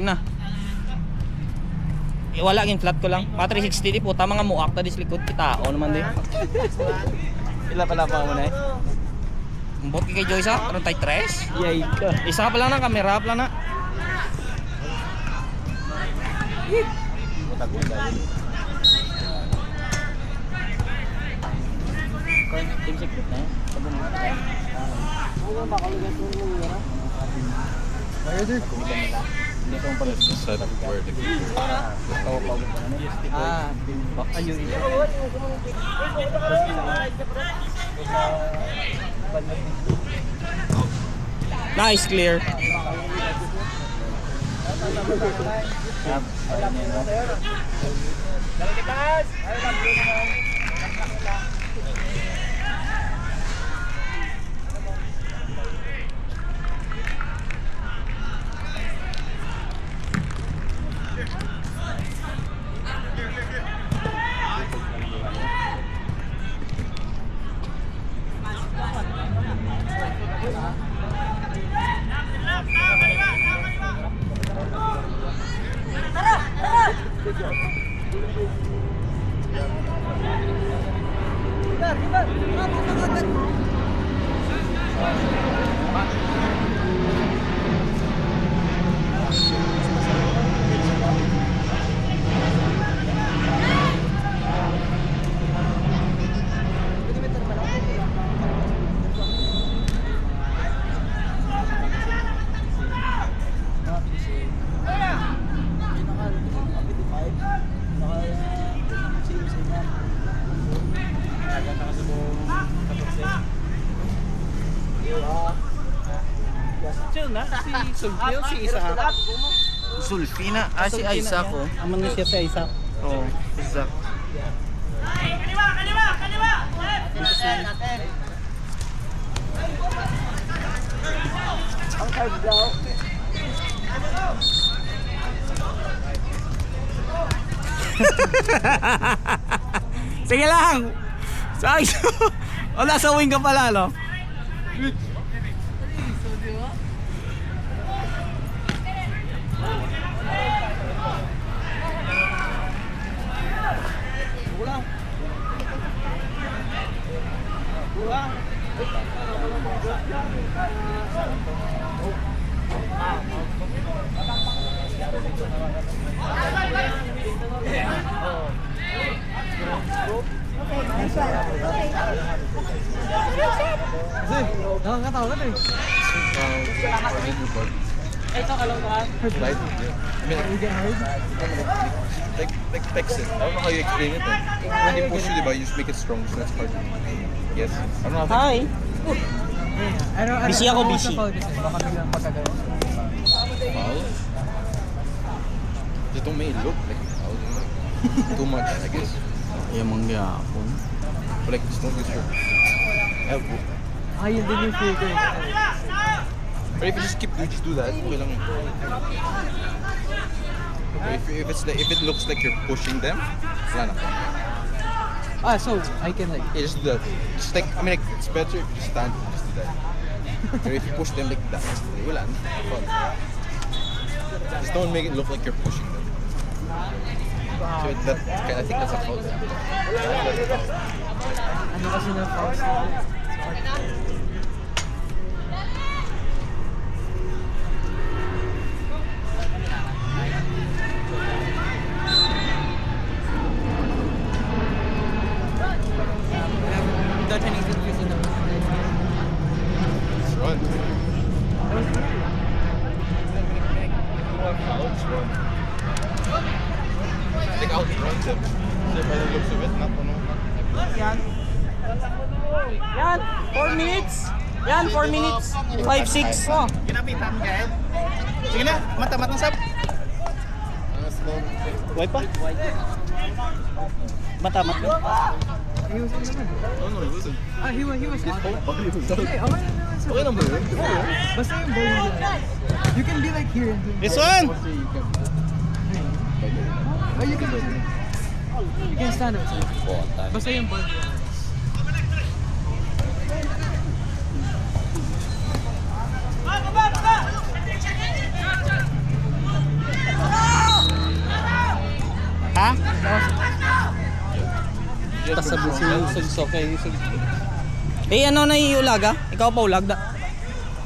na. Wala gin flat ko lang. Pa 360 di po ta mga muak ta dis likod kita. O naman di. Ila pala pa mo na eh. Mbot kay Joyce ha, 33. Yay ka. Isa pa lang na kamera pa lang na. Team secret na eh. Set where the Ayun ito. Nice clear. Si Isa. Sulfina, si Isaac ko. Aman na siya sa Isa. Oh, Isaac. Ang card daw. Sige lang. Sa o nasa wing ka pala, no? Nakakatawa ka eh. Ito kalong ka. right? I mean, like fix it. I don't know how you explain it. When you push it, you just make it strong. So that's hard. Yes. I don't know how to Hi. Busy ako, busy. Baka biglang pagkagawa. foul. Just don't make it look like foul. Too much, I guess. Yung mga yapon. But like, just don't use your elbow. Ayun din yung feel ko eh. But if you just do that, okay lang yun. But if it looks like you're pushing them, wala na. So I can like. Yeah, just do that. Just like, I mean, like, it's better if you just stand and just do that. But if you push them like that, wala na. Just don't make it look like you're pushing them. So I think that's a foul. Ano kasi ng fouls? Run. Outrun. Like outrun them. So by the looks of it, not ano. Yan, 4 minutes. Yan, 4 minutes. 5-6. Oh. Ginapitan ka eh. Sige na, matamat ng sap. Why pa? Matamat na. He was on naman. Oh no, it wasn't. He was on. Okay, Okay lang ba yun? Basta yung bowling yun. You can be like here and do This one! Oh, you can do it. You can stand up. Basta yung ball. Just Sabi si Sugso kay Eh ano na iulaga? Ikaw pa ulag da.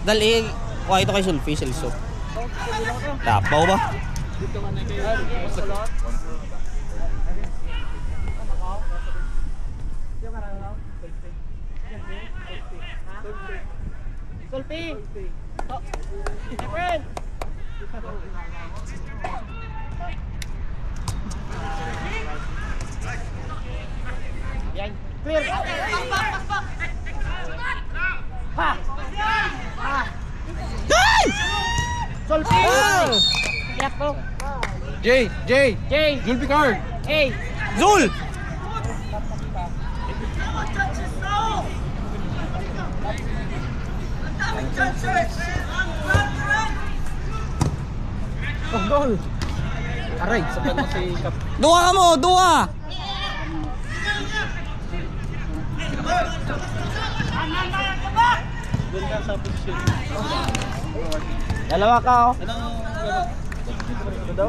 Dali kuha ito kay Sulfi Celso. Tapaw ba? Jay! You'll be card! Zul! Oh, goal. Aray, sapat mo si Kap. Dua ka mo, dua! Doon ka sa position. Dalawa ka oh.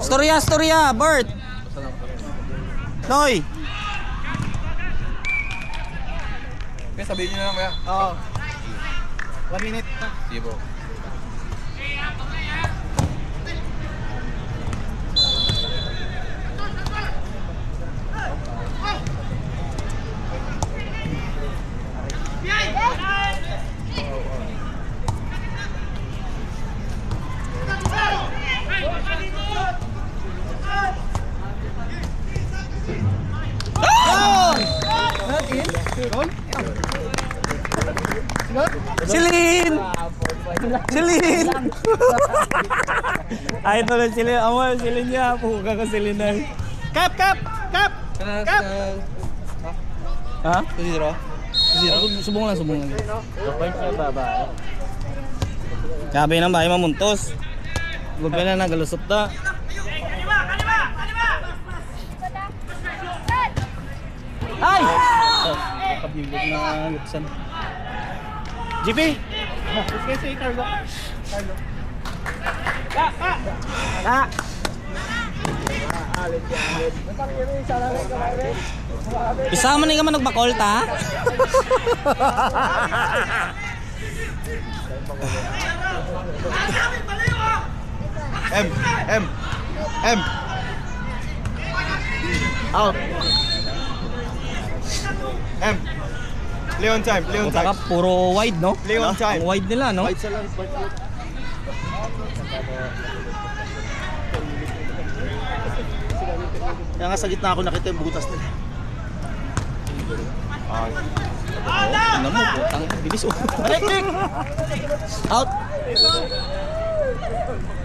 Storya, Bert! Noy! Kaya sabihin nyo na lang kaya. Oo. 1 minute. Sige bro. Silin! Silin! Ay, ito lang silin. Amo, silin niya. Puka ka silin na. Kap! Ha? Zero? Subong lang. Sabi ng bahay mamuntos. Gulpe na nagalusot ta. Ay! Kabigot na luksan. GP! Kasi Carlo. Ah! Isama na ka man nagbakol ta? M! Out! M! Play on time. Puta ka, puro wide no? Play on time. Ang wide nila no? sa lang. Kaya nga sa gitna ako nakita yung butas nila. Tingnan mo, putang bilis oh. Out!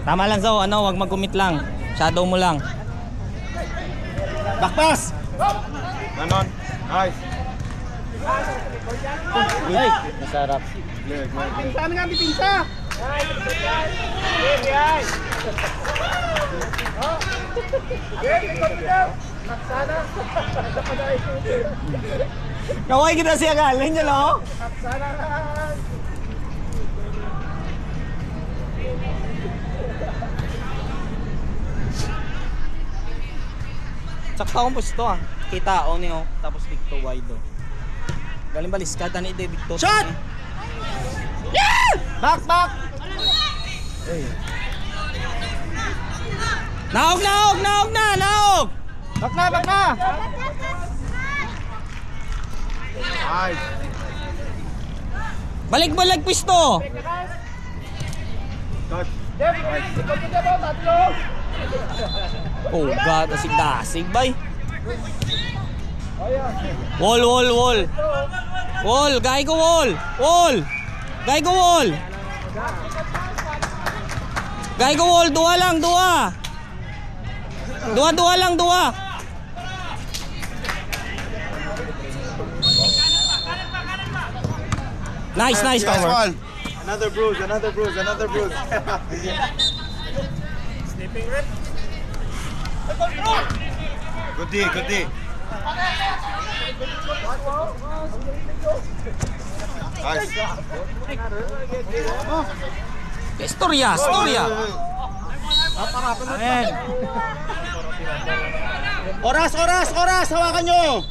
Tama lang Zo, ano, wag mag-commit lang. Shadow mo lang. Backpass! Ganon. Nice. Ay, masarap. Kaway kita siya galing niya no? Sakta akong pusto ah. Kita o niyo, tapos dito wide o. Galing baliskad, tani David to. Shot! Back! Naog! Back na! Nice. Balik pisto! Touch. Oh god, dasig bay. Wall. Wall, gay ko wall. Gay ko wall, dua lang. Dua lang. Nice cover. Another bruise. Good D. Nice. Storya. Ayan. Oras! Hawakan nyo!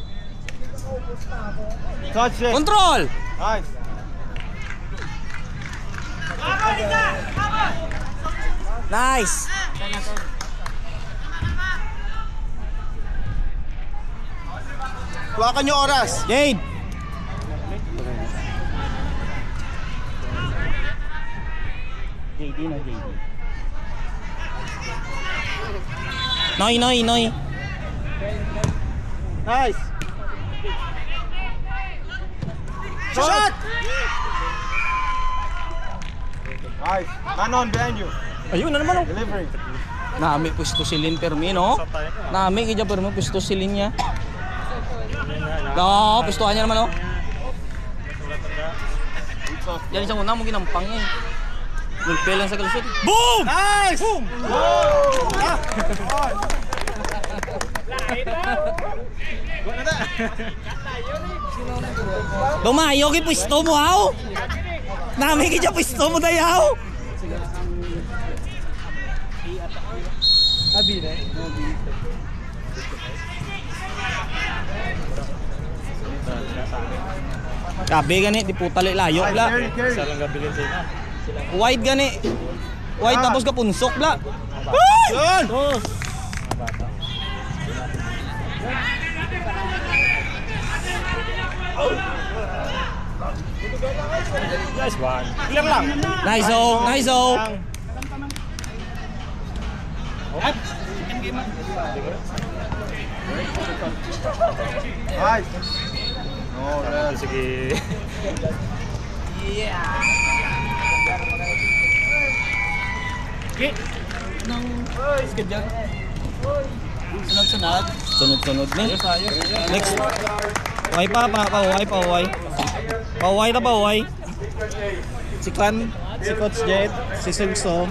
Touch it! Control! Nice! Nice! Hawakan nyo oras! Jade! JD na JD. Noy. Nice! Shot! Nice! Manon, behind you. Ayun na naman oh. Delivery. Nami pusto silin permi no. Nami kaya permi pusto silin niya. No, pustuhan niya naman oh. Yan isang una mo ginampang eh. Mulpe lang sa kalusot. Boom! Nice! Boom! Dumayo kay pusto mo haw. Nami kaya pusto mo dayaw. Abi na. Gabi gani di putali layo bla. Wide gani. Wide tapos ka punsok bla. Yun! Nice one. Ilang lang. Nice oh. Nice! Oh, Sige. Sunod ni. Next. Paway paway. Paway na paway. Si Clan, si Coach Jet, si Sungso.